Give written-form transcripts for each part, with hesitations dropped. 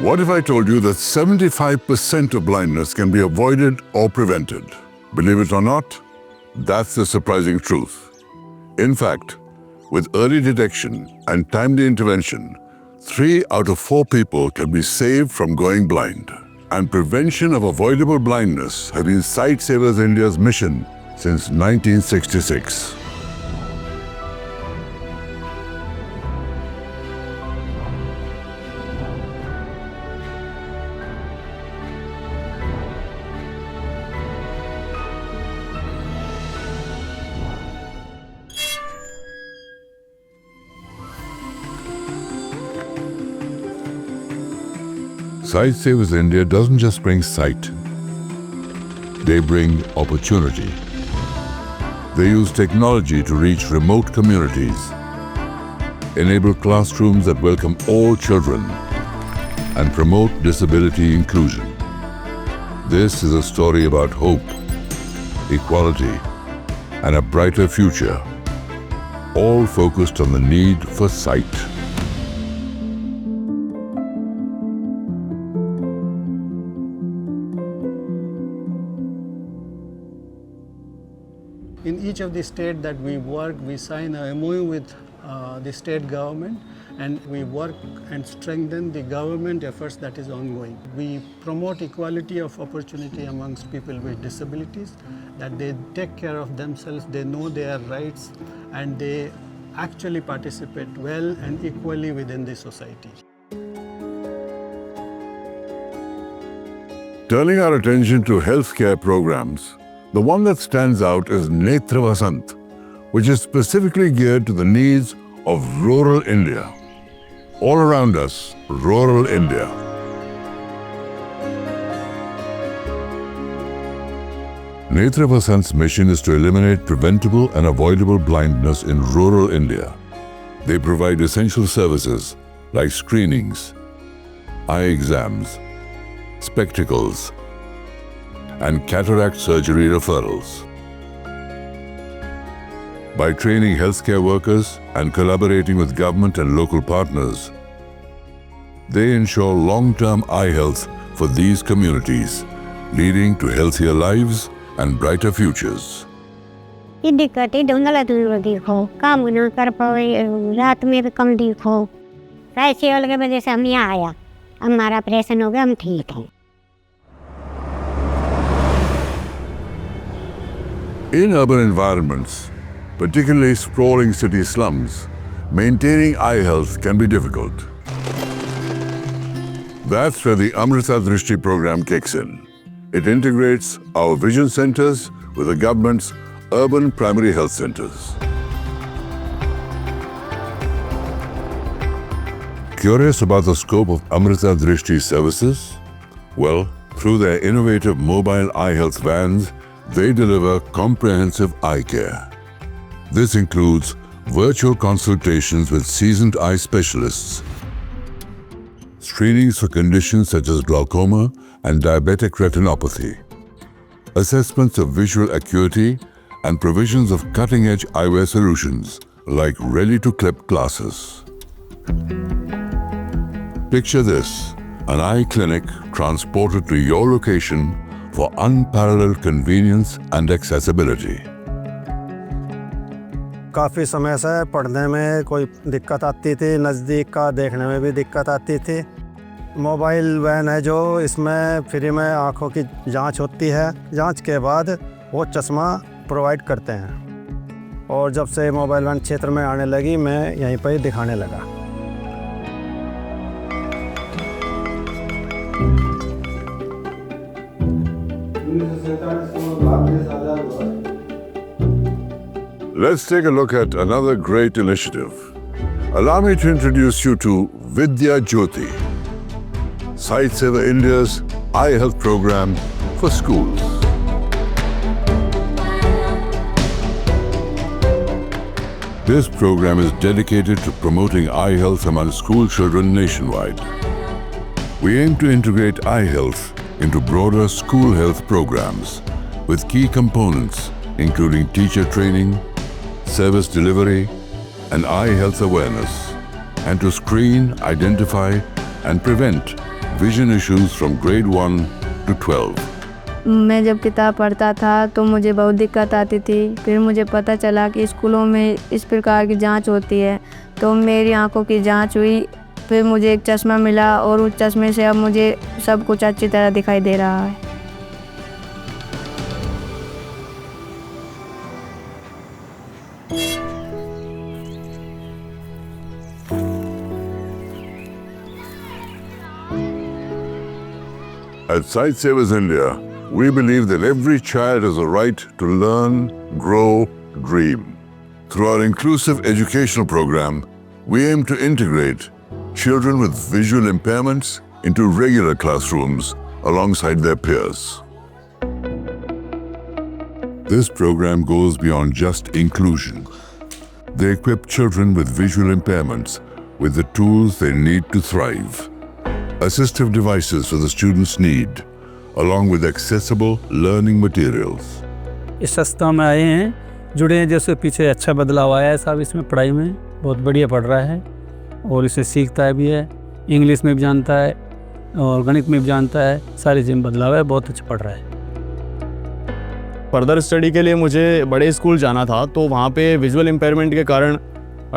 What if I told you that 75% of blindness can be avoided or prevented? Believe it or not, that's the surprising truth. In fact, with early detection and timely intervention, 3 out of 4 people can be saved from going blind. And prevention of avoidable blindness has been Sight Savers India's mission since 1966. Sight Savers India doesn't just bring sight, they bring opportunity. They use technology to reach remote communities, enable classrooms that welcome all children, and promote disability inclusion. This is a story about hope, equality, and a brighter future, all focused on the need for sight. In each of the states that we work, we sign a MOU with the state government, and we work and strengthen the government efforts that is ongoing. We promote equality of opportunity amongst people with disabilities, that they take care of themselves, they know their rights, and they actually participate well and equally within the society. Turning our attention to healthcare programs, the one that stands out is Netra Vasant, which is specifically geared to the needs of rural India. All around us, rural India. Netra Vasant's mission is to eliminate preventable and avoidable blindness in rural India. They provide essential services like screenings, eye exams, spectacles, and cataract surgery referrals. By training healthcare workers and collaborating with government and local partners, they ensure long-term eye health for these communities, leading to healthier lives and brighter futures. ये दिक्कत है धुंधला धुंधला देखो, काम ना कर पाए, रात में भी कम देखो। ऐसे वाले वजह से हम यहाँ आया, हमारा ऑपरेशन हो गया, हम ठीक हैं। In urban environments, particularly sprawling city slums, maintaining eye health can be difficult. That's where the Amrita Drishti program kicks in. It integrates our vision centers with the government's urban primary health centers. Curious about the scope of Amrita Drishti services? Well, through their innovative mobile eye health vans, they deliver comprehensive eye care. This includes virtual consultations with seasoned eye specialists, screenings for conditions such as glaucoma and diabetic retinopathy, assessments of visual acuity, and provisions of cutting-edge eyewear solutions like ready-to-clip glasses. Picture this, an eye clinic transported to your location for unparalleled convenience and accessibility. काफ़ी समय से पढ़ने में कोई दिक्कत आती थी, नज़दीक का देखने में भी दिक्कत आती थी। मोबाइल वैन है जो इसमें फ्री में आँखों की जांच होती है। जांच के बाद वो चश्मा प्रोवाइड करते हैं, और जब से मोबाइल वैन क्षेत्र में आने लगी, मैं यहीं पर ही दिखाने लगा। Let's take a look at another great initiative. Allow me to introduce you to Vidya Jyoti, Sight Saver India's eye health program for schools. This program is dedicated to promoting eye health among school children nationwide. We aim to integrate eye health into broader school health programs with key components including teacher training, service delivery, and eye health awareness, and to screen, identify, and prevent vision issues from grade 1 to 12. मैं जब किताब पढ़ता था तो मुझे बहुत दिक्कत आती थी। फिर मुझे पता चला कि स्कूलों में इस प्रकार की जांच होती है, तो मेरी आंखों की जांच हुई। फिर मुझे एक चश्मा मिला और उस चश्मे से अब मुझे सब कुछ अच्छी तरह दिखाई दे रहा है। At Sight Savers India, we believe that every child has a right to learn, grow, dream. Through our inclusive educational program, we aim to integrate children with visual impairments into regular classrooms alongside their peers. This program goes beyond just inclusion. They equip children with visual impairments with the tools they need to thrive. Assistive devices for the students need, along with accessible learning materials. इस संस्था में आए हैं, जुड़े हैं, जैसे पीछे अच्छा बदलाव आया है साहब इसमें पढ़ाई में, बहुत बढ़िया पढ़ रहा है और इसे सीखता है भी है, इंग्लिश में भी जानता है और गणित में भी जानता है, सारी चीज़ में बदलाव है, बहुत अच्छा पढ़ रहा है। फर्दर स्टडी के लिए मुझे बड़े स्कूल जाना था, तो वहाँ पे विजुअल इम्पेयरमेंट के कारण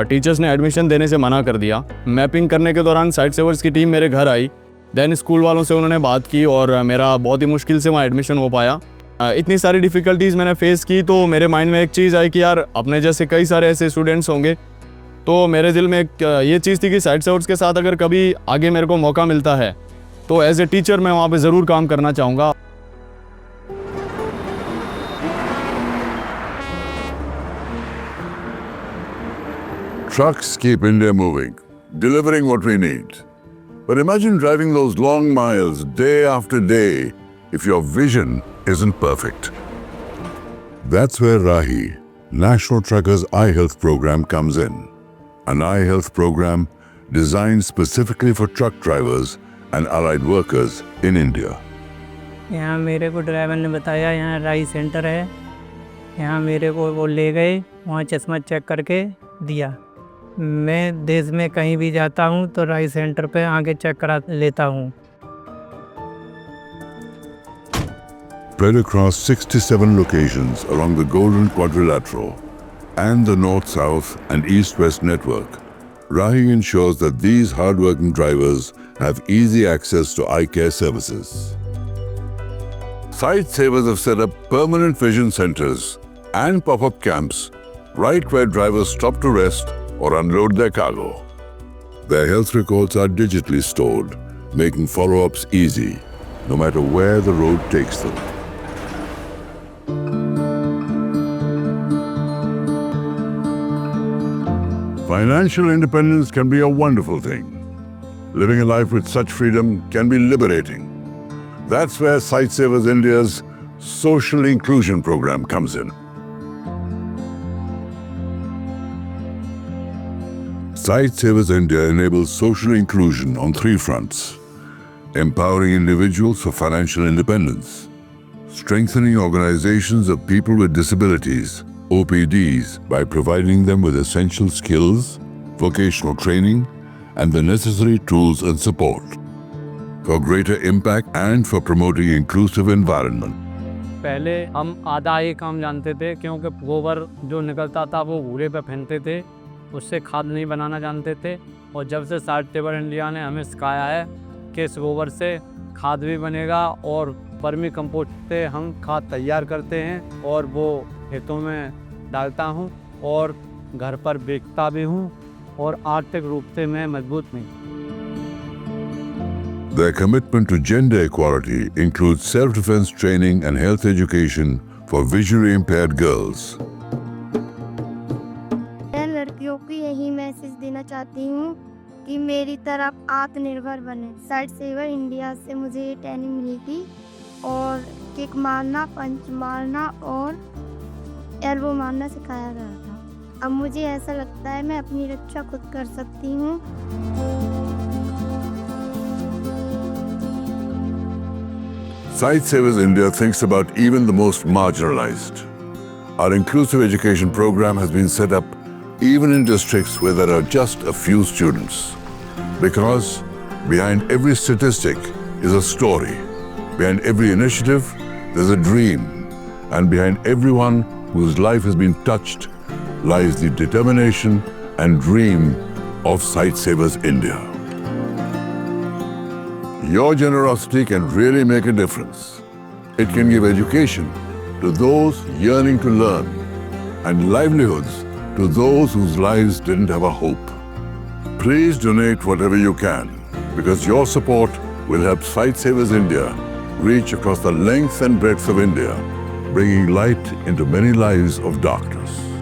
टीचर्स ने एडमिशन देने से मना कर दिया। मैपिंग करने के दौरान साइट सेवर्स की टीम मेरे घर आई, देन स्कूल वालों से उन्होंने बात की और मेरा बहुत ही मुश्किल से वहाँ एडमिशन हो पाया। इतनी सारी डिफ़िकल्टीज़ मैंने फेस की, तो मेरे माइंड में एक चीज़ आई कि यार अपने जैसे कई सारे ऐसे स्टूडेंट्स होंगे, तो मेरे दिल में एक ये चीज़ थी कि साइट सेवर्स के साथ अगर कभी आगे मेरे को मौका मिलता है तो एज ए टीचर मैं वहाँ पर ज़रूर काम करना चाहूँगा। Trucks keep India moving, delivering what we need. But imagine driving those long miles day after day if your vision isn't perfect. That's where Rahi, National Truckers Eye Health Program, comes in. An eye health program designed specifically for truck drivers and allied workers in India. यहाँ मेरे को driver ने बताया यहाँ राही centre है, यहाँ मेरे को वो ले गए, वहाँ चश्मा चेक करके दिया। मैं देश में कहीं भी जाता हूँ तो राही सेंटर पे आके चेक करा लेता हूँ। Spread across 67 locations along the Golden Quadrilateral and the North-South and East-West network, Rahi ensures that these hard-working drivers have easy access to eye care services. Sight Savers have set up permanent vision centers and pop-up camps right where drivers stop to rest or unload their cargo. Their health records are digitally stored, making follow-ups easy, no matter where the road takes them. Financial independence can be a wonderful thing. Living a life with such freedom can be liberating. That's where Sight Savers India's social inclusion program comes in. Sight Savers India enables social inclusion on 3 fronts: empowering individuals for financial independence, strengthening organizations of people with disabilities, OPDs, by providing them with essential skills, vocational training, and the necessary tools and support, for greater impact and for promoting inclusive environment. पहले हम आधा ही काम जानते थे, क्योंकि गोबर जो निकलता था वो घूरे पे फेंकते थे, उससे खाद नहीं बनाना जानते थे। और जब से साइट सेवर इंडिया ने हमें सिखाया है कि इस गोबर से खाद भी बनेगा और वर्मी कंपोस्ट से हम खाद तैयार करते हैं और वो खेतों में डालता हूँ और घर पर बेचता भी हूँ और आर्थिक रूप से मैं मजबूत नहीं। Their commitment to gender equality includes self-defense training and health education for visually impaired girls. मैं लड़कियों को यही मैसेज देना चाहती हूँ कि मेरी तरफ आत्मनिर्भर बने। साइट सेवर इंडिया से मुझे ये ट्रेनिंग मिली थी और किक मारना, पंच मारना और एल्बो मारना सिखाया गया था। अब मुझे ऐसा लगता है मैं अपनी रक्षा खुद कर सकती हूँ। Sight Savers India thinks about even the most marginalized. Our inclusive education program has been set up even in districts where there are just a few students, because Behind every statistic is a story. Behind every initiative, there's a dream. And behind everyone whose life has been touched lies the determination and dream of Sightsavers India. Your generosity can really make a difference. It can give education to those yearning to learn and livelihoods to those whose lives didn't have a hope. Please donate whatever you can, because your support will help Sightsavers India reach across the length and breadth of India, bringing light into many lives of darkness.